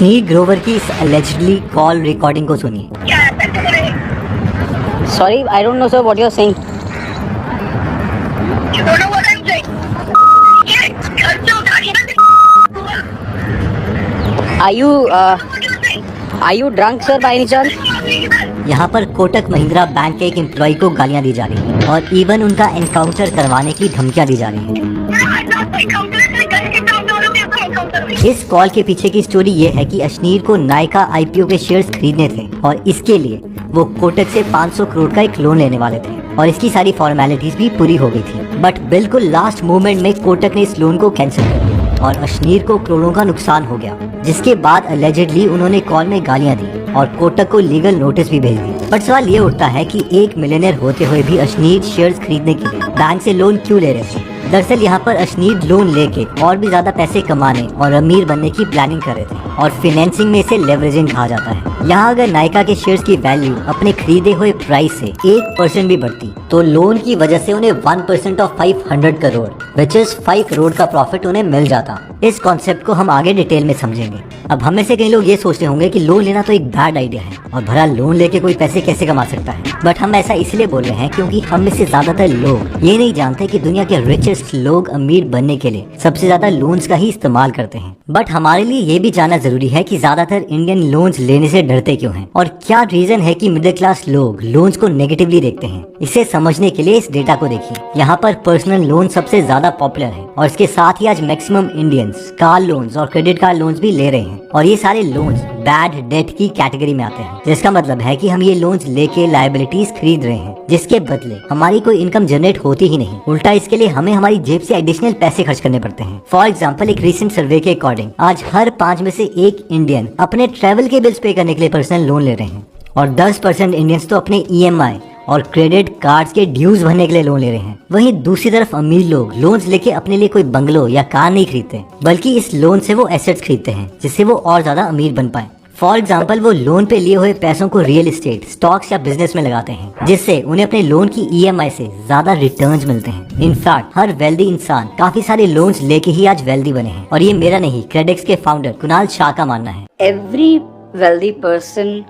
अश्नीर ग्रोवर की इस allegedly call recording को सुनिए। Sorry, I don't know, sir, what you're saying. You don't know what I'm saying? Yes, घर से उठा के ना Are you drunk, sir, by any chance? यहाँ पर कोटक महिंद्रा बैंक के एक एम्प्लॉय को गालियाँ दी जा रही हैं और इवन उनका एनकाउंटर करवाने की धमकियाँ दी जा रही हैं। इस कॉल के पीछे की स्टोरी ये है कि अश्नीर को नायका आईपीओ के शेयर्स खरीदने थे और इसके लिए वो कोटक से 500 करोड़ का एक लोन लेने वाले थे और इसकी सारी फॉर्मेलिटीज भी पूरी हो गई थी। बट बिल्कुल लास्ट मोमेंट में कोटक ने इस लोन को कैंसिल कर दिया और अश्नीर को करोड़ों का नुकसान हो गया, जिसके बाद अलेजेडली उन्होंने कॉल में गालियां दी और कोटक को लीगल नोटिस भी भेज दी। बट सवाल ये उठता है कि एक मिलियनेयर होते हुए भी अश्नीर शेयर्स खरीदने के लिए बैंक से लोन क्यों ले रहे थे। दरअसल यहाँ पर अश्नीर लोन लेके और भी ज्यादा पैसे कमाने और अमीर बनने की प्लानिंग कर रहे थे और फाइनेंसिंग में इसे लेवरेजिंग कहा जाता है। यहाँ अगर नायका के शेयर्स की वैल्यू अपने खरीदे हुए प्राइस से 1% भी बढ़ती तो लोन की वजह से उन्हें 1% of 500 crore which is 5 crore का प्रॉफिट उन्हें मिल जाता। इस कॉन्सेप्ट को हम आगे डिटेल में समझेंगे। अब हम में से कई लोग ये सोचते होंगे कि लोन लेना तो एक बैड आइडिया है और भला लोन लेके कोई पैसे कैसे कमा सकता है। बट हम ऐसा इसलिए बोल रहे हैं क्योंकि हम में से ज्यादातर लोग ये नहीं जानते कि दुनिया के रिचेस्ट लोग अमीर बनने के लिए सबसे ज्यादा लोन्स का ही इस्तेमाल करते हैं। बट हमारे लिए ये भी जानना जरूरी है कि ज्यादातर इंडियन लोन्स लेने से डरते क्यों हैं और क्या रीजन है कि मिडिल क्लास लोग लोन्स को नेगेटिवली देखते हैं। इसे समझने के लिए इस डेटा को देखिए। यहाँ पर पर्सनल लोन सबसे ज्यादा पॉपुलर है और इसके साथ ही आज मैक्सिमम इंडियंस कार लोन्स और क्रेडिट कार्ड लोन्स भी ले रहे हैं और ये सारे लोन्स बैड डेट की कैटेगरी में आते हैं, जिसका मतलब है कि हम ये लोन्स लेके लायबिलिटीज खरीद रहे हैं जिसके बदले हमारी कोई इनकम जनरेट होती ही नहीं। उल्टा इसके लिए हमें हमारी जेब से एडिशनल पैसे खर्च करने पड़ते हैं। फॉर एग्जाम्पल, एक रिसेंट सर्वे के अकॉर्डिंग आज हर 5 में से एक इंडियन अपने ट्रेवल के बिल्स पे करने के लिए पर्सनल लोन ले रहे हैं और 10% इंडियंस तो अपने EMI और क्रेडिट कार्ड्स के ड्यूज भरने के लिए लोन ले रहे हैं। वहीं दूसरी तरफ अमीर लोग लोन्स लेके अपने लिए कोई बंगलो या कार नहीं खरीदते, बल्कि इस लोन से वो एसेट्स खरीदते हैं जिससे वो और ज्यादा अमीर बन पाए। फॉर एग्जाम्पल, वो लोन पे लिए हुए पैसों को रियल एस्टेट, स्टॉक्स या बिजनेस में लगाते हैं जिससे उन्हें अपने लोन की EMI से ज्यादा रिटर्न्स मिलते हैं। इनफैक्ट हर वेल्दी इंसान काफी सारे लोन्स लेके ही आज वेल्दी बने हैं और ये मेरा नहीं, क्रेडिक्स के फाउंडर कुणाल शाह का मानना है। Every wealthy person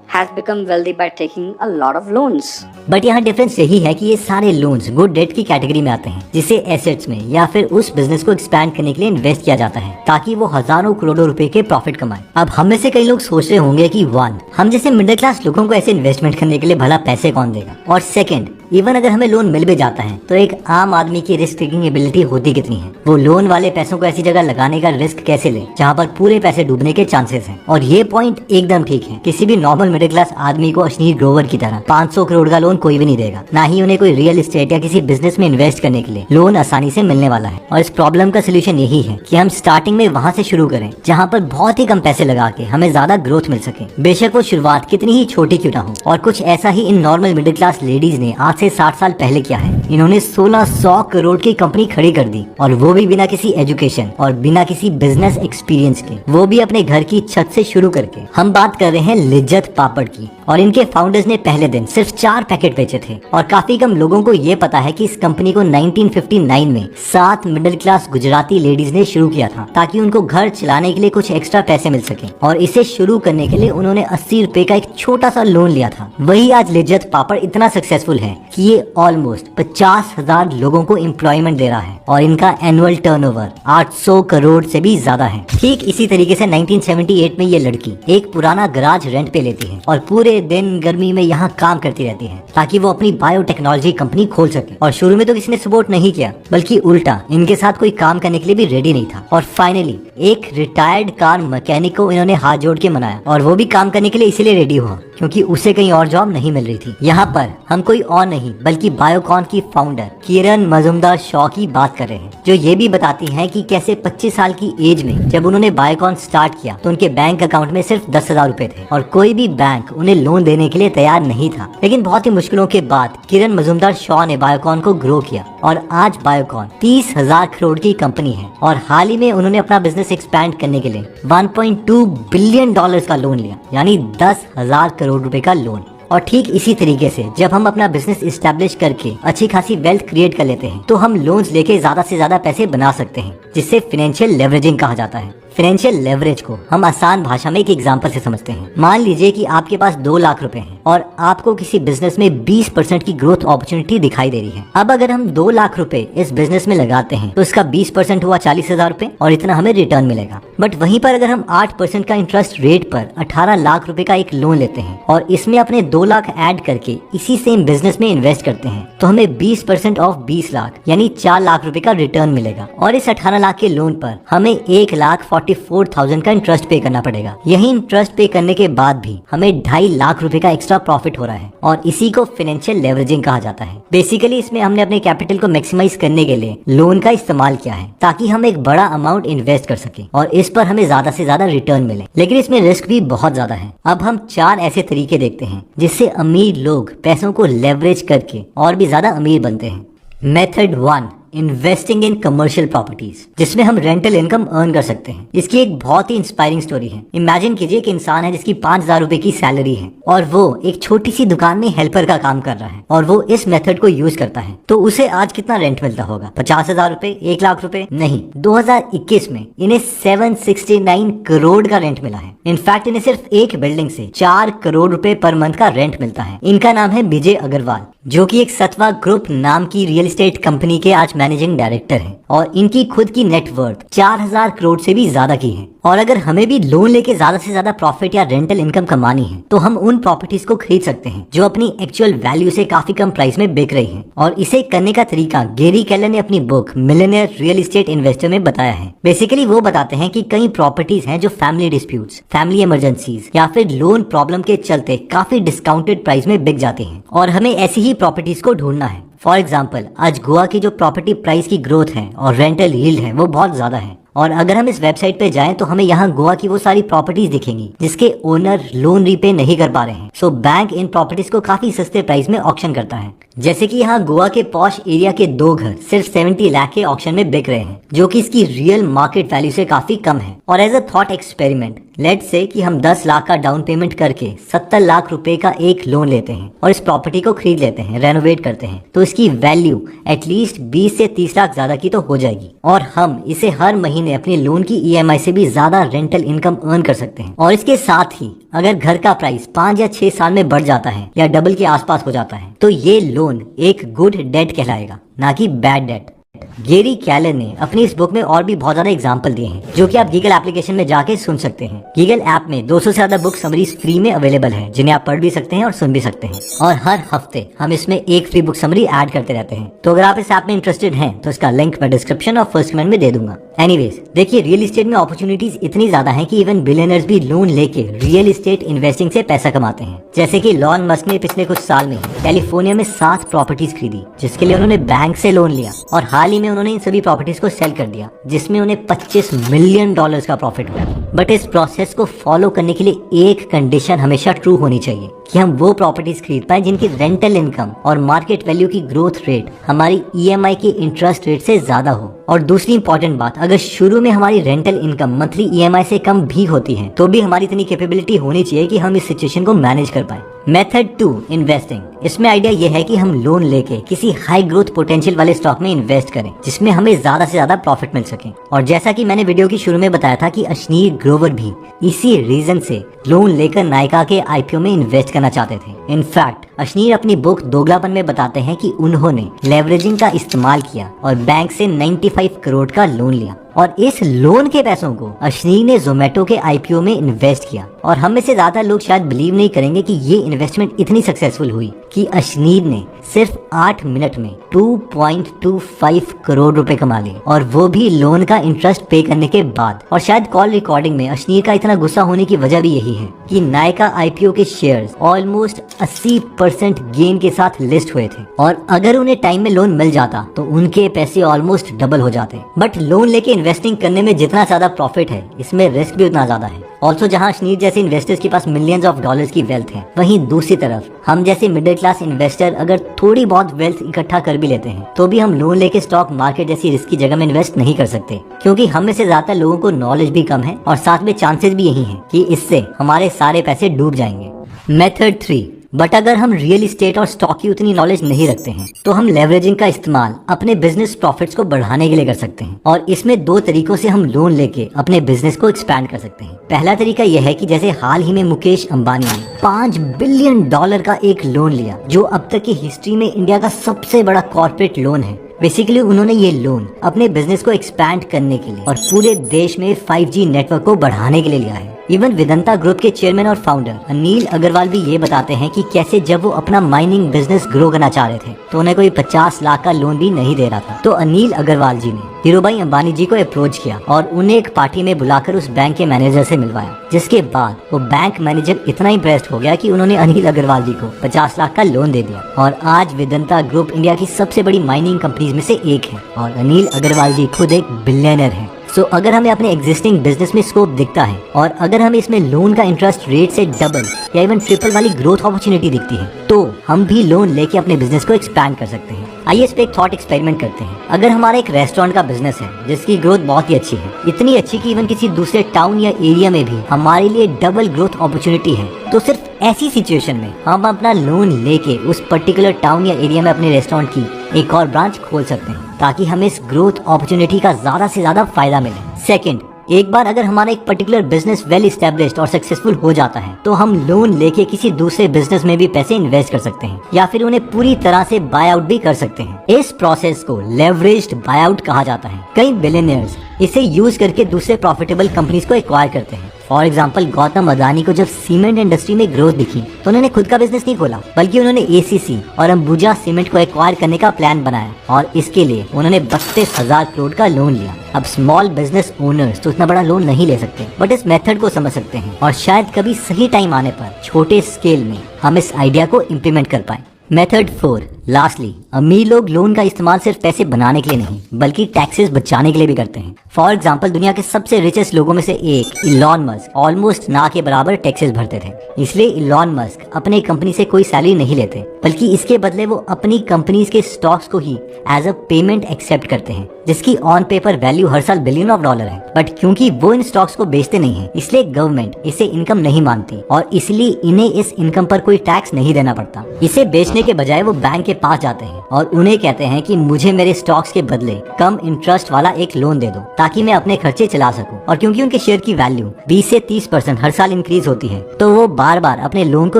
has become wealthy by taking a lot of loans. But यहाँ डिफरेंस यही है कि ये सारे लोन्स गुड डेट की कैटेगरी में आते हैं जिसे एसेट्स में या फिर उस बिजनेस को एक्सपैंड करने के लिए इन्वेस्ट किया जाता है ताकि वो हजारों करोड़ों रुपए के प्रॉफिट कमाए। अब हम में से कई लोग सोच रहे होंगे कि 1, हम जैसे मिडिल क्लास लोगों को ऐसे इन्वेस्टमेंट करने के लिए भला पैसे कौन देगा, और 2, इवन अगर हमें लोन मिल भी जाता है तो एक आम आदमी की रिस्क टेकिंग एबिलिटी होती कितनी है। वो लोन वाले पैसों को ऐसी जगह लगाने का रिस्क कैसे ले जहाँ पर पूरे पैसे डूबने के चांसेस हैं। और ये पॉइंट एकदम ठीक है। किसी भी नॉर्मल मिडिल क्लास आदमी को अश्नीर ग्रोवर की तरह 500 करोड़ का लोन कोई भी नहीं देगा, ना ही उन्हें कोई रियल एस्टेट या किसी बिजनेस में इन्वेस्ट करने के लिए लोन आसानी से मिलने वाला है। और इस प्रॉब्लम का सोल्यूशन यही है कि हम स्टार्टिंग में वहाँ से शुरू करें जहाँ पर बहुत ही कम पैसे लगा के हमें ज्यादा ग्रोथ मिल सके, बेशक वो शुरुआत कितनी ही छोटी क्यों ना हो। और कुछ ऐसा ही इन नॉर्मल मिडिल क्लास लेडीज ने आज से 60 साल पहले किया है। इन्होंने 1600 करोड़ की कंपनी खड़ी कर दी और वो भी बिना किसी एजुकेशन और बिना किसी बिजनेस एक्सपीरियंस के, वो भी अपने घर की छत से शुरू करके। हम बात कर रहे हैं लिज्जत पापड़ की और इनके फाउंडर्स ने पहले दिन सिर्फ 4 पैकेट बेचे थे और काफी कम लोगों को ये पता है कि इस कंपनी को 1959 में 7 मिडिल क्लास गुजराती लेडीज ने शुरू किया था ताकि उनको घर चलाने के लिए कुछ एक्स्ट्रा पैसे मिल सके। और इसे शुरू करने के लिए उन्होंने 80 रुपए का एक छोटा सा लोन लिया था। वही आज लिज्जत पापड़ इतना सक्सेसफुल है कि ये ऑलमोस्ट 50,000 लोगों को एम्प्लॉयमेंट दे रहा है और इनका एनुअल टर्नओवर 800 करोड़ से भी ज्यादा है। ठीक इसी तरीके से 1978 में ये लड़की एक पुराना गराज रेंट पे लेती है और पूरे दिन गर्मी में यहाँ काम करती रहती है ताकि वो अपनी बायोटेक्नोलॉजी कंपनी खोल सके। और शुरू में तो किसी ने सपोर्ट नहीं किया, बल्कि उल्टा इनके साथ कोई काम करने के लिए भी रेडी नहीं था। और फाइनली एक रिटायर्ड कार मैकेनिक को इन्होंने हाथ जोड़ के मनाया और वो भी काम करने के लिए इसीलिए रेडी हुआ क्योंकि उसे कहीं और जॉब नहीं मिल रही थी। यहाँ पर हम कोई और नहीं बल्कि बायोकॉन की फाउंडर किरण मजुमदार शॉ की बात कर रहे हैं, जो ये भी बताती हैं कि कैसे 25 साल की एज में जब उन्होंने बायोकॉन स्टार्ट किया तो उनके बैंक अकाउंट में सिर्फ 10,000 रुपए थे और कोई भी बैंक उन्हें लोन देने के लिए तैयार नहीं था। लेकिन बहुत ही मुश्किलों के बाद किरण मजुमदार शॉ ने बायोकॉन को ग्रो किया और आज बायोकॉन 30,000 करोड़ की कंपनी है और हाल ही में उन्होंने अपना बिजनेस एक्सपैंड करने के लिए 1.2 बिलियन डॉलर्स का लोन लिया, यानी 10,000 करोड़ रुपए का लोन। और ठीक इसी तरीके से जब हम अपना बिजनेस इस्टेब्लिश करके अच्छी खासी वेल्थ क्रिएट कर लेते हैं तो हम लोन्स लेके ज्यादा से ज्यादा पैसे बना सकते हैं, जिससे फाइनेंशियल लेवरेजिंग कहा जाता है। फाइनेंशियल लेवरेज को हम आसान भाषा में एक एग्जांपल से समझते हैं। मान लीजिए कि आपके पास 2 लाख रुपए हैं और आपको किसी बिजनेस में 20% की ग्रोथ अपॉर्चुनिटी दिखाई दे रही है। अब अगर हम 2 लाख रुपए इस बिजनेस में लगाते हैं तो इसका 20% हुआ 40,000 रुपए और इतना हमें रिटर्न मिलेगा। बट वहीं पर अगर हम 8% का इंटरेस्ट रेट पर 18 लाख रुपए का एक लोन लेते हैं और इसमें अपने 2 लाख ऐड करके इसी सेम बिजनेस में इन्वेस्ट करते हैं तो हमें 20% ऑफ 20 लाख यानी 4 लाख रुपए का रिटर्न मिलेगा। और इस 18 लाख के लोन पर हमें 1,44,000 का इंटरेस्ट पे करना पड़ेगा। यही इंटरेस्ट पे करने के बाद भी हमें 2.5 लाख रुपए का एक्स्ट्रा प्रॉफिट हो रहा है और इसी को फाइनेंशियल लेवरेजिंग कहा जाता है। बेसिकली इसमें हमने अपने कैपिटल को मैक्सिमाइज करने के लिए लोन का इस्तेमाल किया है ताकि हम एक बड़ा अमाउंट इन्वेस्ट कर सके और इस पर हमें ज्यादा से ज्यादा रिटर्न मिले। लेकिन इसमें रिस्क भी बहुत ज्यादा है। अब हम 4 ऐसे तरीके देखते हैं जिससे अमीर लोग पैसों को लेवरेज करके और भी ज्यादा अमीर बनते हैं। Method 1, investing in commercial properties, जिसमें हम रेंटल इनकम अर्न कर सकते हैं। इसकी एक बहुत ही इंस्पायरिंग स्टोरी है। इमेजिन कीजिए कि इंसान है जिसकी 5,000 रुपए की सैलरी है और वो एक छोटी सी दुकान में हेल्पर का काम कर रहा है और वो इस मेथड को यूज करता है। तो उसे आज कितना रेंट मिलता होगा? 50,000 रुपए, 1 लाख रुपए? नहीं, 2021 में इन्हें 769 करोड़ का रेंट मिला है। इनफैक्ट इन्हें सिर्फ एक बिल्डिंग से 4 करोड़ रुपए पर मंथ का रेंट मिलता है। इनका नाम है विजय अग्रवाल, जो कि एक सत्वा ग्रुप नाम की रियल एस्टेट कंपनी के आज मैनेजिंग डायरेक्टर हैं और इनकी खुद की नेटवर्थ 4,000 करोड़ से भी ज्यादा की है। और अगर हमें भी लोन लेके ज्यादा से ज्यादा प्रॉफिट या रेंटल इनकम कमानी है तो हम उन प्रॉपर्टीज को खरीद सकते हैं जो अपनी एक्चुअल वैल्यू से काफी कम प्राइस में बिक रही हैं। और इसे करने का तरीका गैरी केलर ने अपनी book millionaire real estate investor में बताया है। बेसिकली वो बताते हैं कि कई प्रॉपर्टीज हैं जो फैमिली डिस्प्यूट्स, फैमिली इमरजेंसीज या फिर लोन प्रॉब्लम के चलते काफी डिस्काउंटेड प्राइस में बिक जाती हैं और हमें ऐसी ही प्रॉपर्टीज को ढूंढना है। फॉर एग्जाम्पल, आज गोवा की जो प्रॉपर्टी प्राइस की ग्रोथ है और रेंटल यील्ड है वो बहुत ज्यादा है और अगर हम इस वेबसाइट पे जाएं तो हमें यहाँ गोवा की वो सारी प्रॉपर्टीज दिखेंगी जिसके ओनर लोन रीपे नहीं कर पा रहे हैं। सो बैंक इन प्रॉपर्टीज को काफी सस्ते प्राइस में ऑक्शन करता है। जैसे कि यहाँ गोवा के पॉश एरिया के 2 घर सिर्फ 70 लाख के ऑक्शन में बिक रहे हैं, जो कि इसकी रियल मार्केट वैल्यू से काफी कम है। और as a thought experiment, let's say कि हम 10 लाख का डाउन पेमेंट करके 70 लाख रुपए का एक लोन लेते हैं और इस प्रॉपर्टी को खरीद लेते हैं, रेनोवेट करते हैं, तो इसकी वैल्यू एटलीस्ट 20 से 30 लाख ज्यादा की तो हो जाएगी और हम इसे हर महीने अपने लोन की EMI से भी ज्यादा रेंटल इनकम अर्न कर सकते हैं। और इसके साथ ही अगर घर का प्राइस 5 या 6 साल में बढ़ जाता है या डबल के आसपास हो जाता है तो ये लोन एक गुड डेट कहलाएगा, ना कि बैड डेट। गैरी केलर ने अपनी इस बुक में और भी बहुत ज्यादा एग्जाम्पल दिए हैं जो कि आप गीगल एप्लीकेशन में जाके सुन सकते हैं। गीगल ऐप में 200 से ज्यादा बुक समरीज फ्री में अवेलेबल है जिन्हें आप पढ़ भी सकते हैं और सुन भी सकते हैं और हर हफ्ते हम इसमें एक फ्री बुक समरी ऐड करते रहते हैं। तो अगर आप इस ऐप में इंटरेस्टेड हैं तो इसका लिंक मैं डिस्क्रिप्शन और फर्स्ट कमेंट में दे दूंगा। एनीवेज, देखिए रियल एस्टेट में अपॉर्चुनिटीज इतनी ज्यादा हैं कि इवन बिलियनर्स भी लोन लेके रियल एस्टेट इन्वेस्टिंग से पैसा कमाते हैं। जैसे कि लॉन मस्क ने पिछले कुछ साल में कैलिफोर्निया में 7 प्रॉपर्टीज खरीदी जिसके लिए उन्होंने बैंक से लोन लिया और हाल ही में उन्होंने इन सभी प्रॉपर्टीज को सेल कर दिया जिसमें उन्हें $25 मिलियन का प्रॉफिट हुआ। बट इस प्रोसेस को फॉलो करने के लिए एक कंडीशन हमेशा ट्रू होनी चाहिए कि हम वो प्रॉपर्टीज खरीद पाए जिनकी रेंटल इनकम और मार्केट वैल्यू की ग्रोथ रेट हमारी EMI के इंटरेस्ट रेट से ज्यादा हो। और दूसरी इंपॉर्टेंट बात, अगर शुरू में हमारी रेंटल इनकम मंथली EMI से कम भी होती है तो भी हमारी इतनी कैपेबिलिटी होनी चाहिए कि हम इस सिचुएशन को मैनेज कर पाए। Method 2, investing. इसमें आइडिया यह है कि हम लोन लेके किसी हाई ग्रोथ पोटेंशियल वाले स्टॉक में इन्वेस्ट करें जिसमें हमें ज्यादा से ज्यादा प्रॉफिट मिल सके। और जैसा कि मैंने वीडियो की शुरू में बताया था कि अश्नीर ग्रोवर भी इसी रीजन से लोन लेकर नायका के IPO में इन्वेस्ट करना चाहते थे। इनफैक्ट अश्नीर अपनी बुक दोगलापन में बताते हैं कि उन्होंने लेवरेजिंग का इस्तेमाल किया और बैंक से 95 करोड़ का लोन लिया और इस लोन के पैसों को अश्नीर ने जोमेटो के IPO में इन्वेस्ट किया। और हम में से ज्यादा लोग शायद बिलीव नहीं करेंगे कि ये इन्वेस्टमेंट इतनी सक्सेसफुल हुई कि अश्नीर ने सिर्फ 8 मिनट में 2.25 करोड़ रुपए कमा लिए और वो भी लोन का इंटरेस्ट पे करने के बाद। और शायद कॉल रिकॉर्डिंग में अश्नीर का इतना गुस्सा होने की वजह भी यही है कि नायका IPO के शेयर्स ऑलमोस्ट 80% गेन के साथ लिस्ट हुए थे और अगर उन्हें टाइम में लोन मिल जाता तो उनके पैसे ऑलमोस्ट डबल हो जाते। बट लोन लेके इन्वेस्टिंग करने में जितना ज्यादा प्रॉफिट है इसमें रिस्क भी उतना ज्यादा है। ऑल्सो जहां अश्नीर जैसे इन्वेस्टर्स के पास मिलियंस ऑफ डॉलर्स की वेल्थ है, वहीं दूसरी तरफ हम जैसे मिडिल क्लास इन्वेस्टर अगर थोड़ी बहुत वेल्थ इकट्ठा कर भी लेते हैं तो भी हम लोन लेके स्टॉक मार्केट जैसी रिस्की जगह में इन्वेस्ट नहीं कर सकते क्योंकि हम में से ज्यादातर लोगों को नॉलेज भी कम है और साथ में चांसेस भी यही है कि इससे हमारे सारे पैसे डूब जाएंगे। मेथड 3, बट अगर हम रियल इस्टेट और स्टॉक की उतनी नॉलेज नहीं रखते हैं तो हम लेवरेजिंग का इस्तेमाल अपने बिजनेस प्रॉफिट्स को बढ़ाने के लिए कर सकते हैं। और इसमें दो तरीकों से हम लोन लेके अपने बिजनेस को एक्सपैंड कर सकते हैं। पहला तरीका यह है कि जैसे हाल ही में मुकेश अंबानी ने $5 बिलियन का एक लोन लिया, जो अब तक की हिस्ट्री में इंडिया का सबसे बड़ा कॉर्पोरेट लोन है। बेसिकली उन्होंने ये लोन अपने बिजनेस को एक्सपैंड करने के लिए और पूरे देश में 5G नेटवर्क को बढ़ाने के लिए लिया है। इवन वेदांता ग्रुप के चेयरमैन और फाउंडर अनिल अग्रवाल भी ये बताते हैं कि कैसे जब वो अपना माइनिंग बिजनेस ग्रो करना चाह रहे थे तो उन्हें कोई 50 लाख का लोन भी नहीं दे रहा था। तो अनिल अग्रवाल जी ने धीरूभाई अंबानी जी को अप्रोच किया और उन्हें एक पार्टी में बुलाकर उस बैंक के मैनेजर से मिलवाया, जिसके बाद वो बैंक मैनेजर इतना इम्प्रेस्ड हो गया कि उन्होंने अनिल अग्रवाल जी को 50 लाख का लोन दे दिया। और आज वेदांता ग्रुप इंडिया की सबसे बड़ी माइनिंग कंपनीज में से एक है और अनिल अग्रवाल जी खुद एक बिलियनर है। सो अगर हमें अपने एग्जिस्टिंग बिजनेस में स्कोप दिखता है और अगर हमें इसमें लोन का इंटरेस्ट रेट से डबल या इवन ट्रिपल वाली ग्रोथ अपॉर्चुनिटी दिखती है तो हम भी लोन लेके अपने बिजनेस को एक्सपैंड कर सकते हैं। आइए इस पे एक थॉट एक्सपेरिमेंट करते हैं। अगर हमारा एक रेस्टोरेंट का बिजनेस है जिसकी ग्रोथ बहुत ही अच्छी है, इतनी अच्छी कि इवन किसी दूसरे टाउन या एरिया में भी हमारे लिए डबल ग्रोथ अपॉर्चुनिटी है, तो सिर्फ ऐसी सिचुएशन में हम अपना लोन लेके उस पर्टिकुलर टाउन या एरिया में अपने रेस्टोरेंट की एक और ब्रांच खोल सकते हैं ताकि हमें इस ग्रोथ अपॉर्चुनिटी का ज्यादा से ज्यादा फायदा मिले। सेकंड, एक बार अगर हमारा एक पर्टिकुलर बिजनेस वेल एस्टेब्लिश्ड और सक्सेसफुल हो जाता है तो हम लोन लेके किसी दूसरे बिजनेस में भी पैसे इन्वेस्ट कर सकते हैं या फिर उन्हें पूरी तरह से बाय आउट भी कर सकते हैं। इस प्रोसेस को लेवरेज्ड बाय आउट कहा जाता है। कई बिलियनियर्स इसे यूज करके दूसरे प्रॉफिटेबल कंपनीज को एक्वायर करते हैं। फॉर एग्जाम्पल, गौतम अदानी को जब सीमेंट इंडस्ट्री में ग्रोथ दिखी तो उन्होंने खुद का बिजनेस नहीं खोला, बल्कि उन्होंने ACC और अंबुजा सीमेंट को एक्वायर करने का प्लान बनाया और इसके लिए उन्होंने 32,000 करोड़ का लोन लिया। अब स्मॉल बिजनेस ओनर्स तो इतना बड़ा लोन नहीं ले सकते, बट इस मेथड को समझ सकते हैं और शायद कभी सही टाइम आने पर छोटे स्केल में हम इस आइडिया को इम्प्लीमेंट कर पाए। मेथड 4, लास्टली, अमीर लोग लोन का इस्तेमाल सिर्फ पैसे बनाने के लिए नहीं बल्कि टैक्सेस बचाने के लिए भी करते हैं। फॉर एग्जाम्पल, दुनिया के सबसे रिचेस्ट लोगों में से एक इलॉन मस्क ऑलमोस्ट ना के बराबर टैक्सेस भरते थे। इसलिए इलॉन मस्क अपनी कंपनी से कोई सैलरी नहीं लेते, बल्कि इसके बदले वो अपनी कंपनीज के स्टॉक्स को ही एज अ पेमेंट एक्सेप्ट करते हैं, जिसकी ऑन पेपर वैल्यू हर साल $बिलियन है। बट क्योंकि वो इन स्टॉक्स को बेचते नहीं है, इसलिए गवर्नमेंट इसे इनकम नहीं मानती और इसलिए इन्हें इस इनकम पर कोई टैक्स नहीं देना पड़ता। इसे बेचने के बजाय वो बैंक के पास जाते हैं और उन्हें कहते हैं कि मुझे मेरे स्टॉक्स के बदले कम इंटरेस्ट वाला एक लोन दे दो ताकि मैं अपने खर्चे चला सकूं। और क्योंकि उनके शेयर की वैल्यू 20 से 30% हर साल इंक्रीज होती है तो वो बार बार अपने लोन को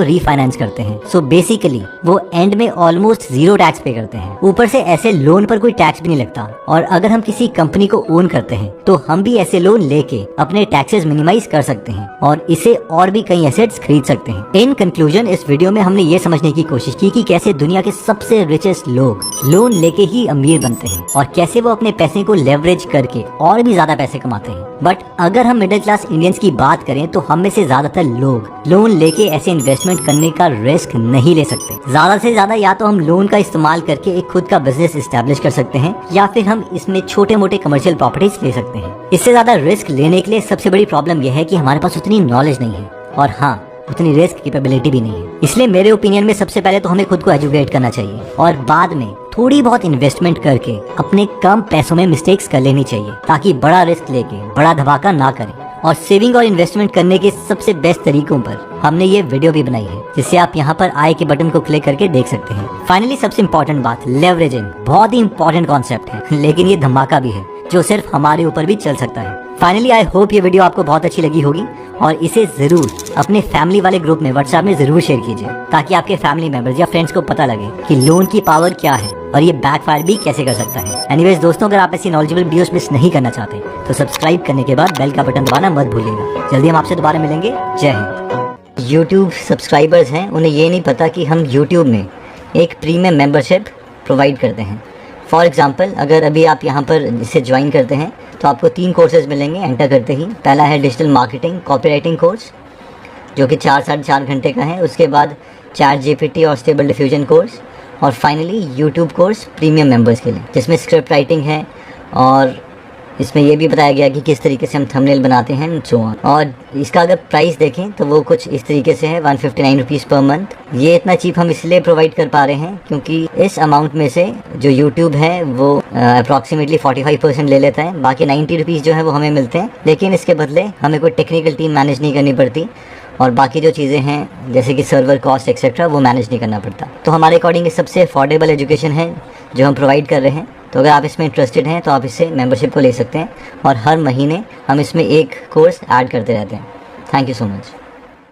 रीफाइनेंस करते हैं। सो बेसिकली वो एंड में ऑलमोस्ट 0 टैक्स पे करते हैं। ऊपर से ऐसे लोन पर कोई टैक्स भी नहीं लगता। और अगर हम किसी कंपनी को ओन करते हैं तो हम भी ऐसे लोन लेके अपने टैक्सेस मिनिमाइज कर सकते हैं और इसे और भी कई एसेट्स खरीद सकते हैं। इन कंक्लूजन, इस वीडियो में हमने ये समझने की कोशिश की कि कैसे दुनिया के सबसे रिचेस्ट लोग लोन लेके ही अमीर बनते हैं और कैसे वो अपने पैसे को लेवरेज करके और भी ज्यादा पैसे कमाते हैं। बट अगर हम मिडिल क्लास इंडियंस की बात करें तो हम में से ज्यादातर लोग लोन लेके ऐसे इन्वेस्टमेंट करने का रिस्क नहीं ले सकते। ज्यादा से ज्यादा या तो हम लोन का इस्तेमाल करके एक खुद का बिजनेस एस्टेब्लिश कर सकते हैं या फिर हम इसमें छोटे मोटे कमर्शियल प्रॉपर्टीज ले सकते हैं। इससे ज्यादा रिस्क लेने के लिए सबसे बड़ी प्रॉब्लम यह है कि हमारे पास उतनी नॉलेज नहीं है और हाँ, उतनी रिस्क कैपेबिलिटी भी नहीं है। इसलिए मेरे ओपिनियन में सबसे पहले तो हमें खुद को एजुकेट करना चाहिए और बाद में थोड़ी बहुत इन्वेस्टमेंट करके अपने कम पैसों में मिस्टेक्स कर लेनी चाहिए ताकि बड़ा रिस्क लेके बड़ा धमाका ना करें। और सेविंग और इन्वेस्टमेंट करने के सबसे बेस्ट तरीकों पर हमने ये वीडियो भी बनाई है, जिसे आप यहाँ पर आई के बटन को क्लिक करके देख सकते हैं। फाइनली सबसे इम्पोर्टेंट बात, लेवरेजिंग बहुत ही इम्पोर्टेंट कॉन्सेप्ट है, लेकिन ये धमाका भी है जो सिर्फ हमारे ऊपर भी चल सकता है। फाइनली आई होप ये वीडियो आपको बहुत अच्छी लगी होगी और इसे जरूर अपने फैमिली वाले ग्रुप में व्हाट्सएप में जरूर शेयर कीजिए ताकि आपके फैमिली मेंबर्स या फ्रेंड्स को पता लगे कि लोन की पावर क्या है और ये बैकफायर भी कैसे कर सकता है। एनीवेज दोस्तों, अगर आप ऐसी नॉलेजेबल वीडियोस मिस नहीं करना चाहते तो सब्सक्राइब करने के बाद बेल का बटन दबाना मत भूलिएगा। जल्दी हम आपसे दोबारा मिलेंगे। जय हिंद। यूट्यूब सब्सक्राइबर्स हैं, उन्हें ये नहीं पता कि हम यूट्यूब में एक प्रीमियम मेंबरशिप प्रोवाइड करते हैं। फॉर एग्जाम्पल, अगर अभी आप यहाँ पर इसे ज्वाइन करते हैं तो आपको 3 कोर्सेज मिलेंगे एंटर करते ही। पहला है डिजिटल मार्केटिंग कॉपीराइटिंग कोर्स जो कि 4-4.5 घंटे का है। उसके बाद चैट GPT और स्टेबल डिफ्यूजन कोर्स और finally YouTube course premium members के लिए, जिसमें स्क्रिप्ट राइटिंग है और इसमें यह भी बताया गया कि किस तरीके से हम थंबनेल बनाते हैं एंड सो ऑन। और इसका अगर प्राइस देखें तो वो कुछ इस तरीके से है, 159 रुपीज़ पर मंथ। ये इतना चीप हम इसलिए प्रोवाइड कर पा रहे हैं क्योंकि इस अमाउंट में से जो यूट्यूब है वो अप्रॉक्सीमेटली 45% ले लेता है। बाकी 90 रुपीज़ जो है वो हमें मिलते हैं, लेकिन इसके बदले हमें कोई टेक्निकल टीम मैनेज नहीं करनी पड़ती और बाकी जो चीज़ें हैं जैसे कि सर्वर कॉस्ट एक्सेट्रा वो मैनेज नहीं करना पड़ता। तो हमारे अकॉर्डिंग ये सबसे अफोर्डेबल एजुकेशन है जो हम प्रोवाइड कर रहे हैं। तो अगर आप इसमें इंटरेस्टेड हैं तो आप इससे मेंबरशिप को ले सकते हैं और हर महीने हम इसमें एक कोर्स ऐड करते रहते हैं। Thank you so much.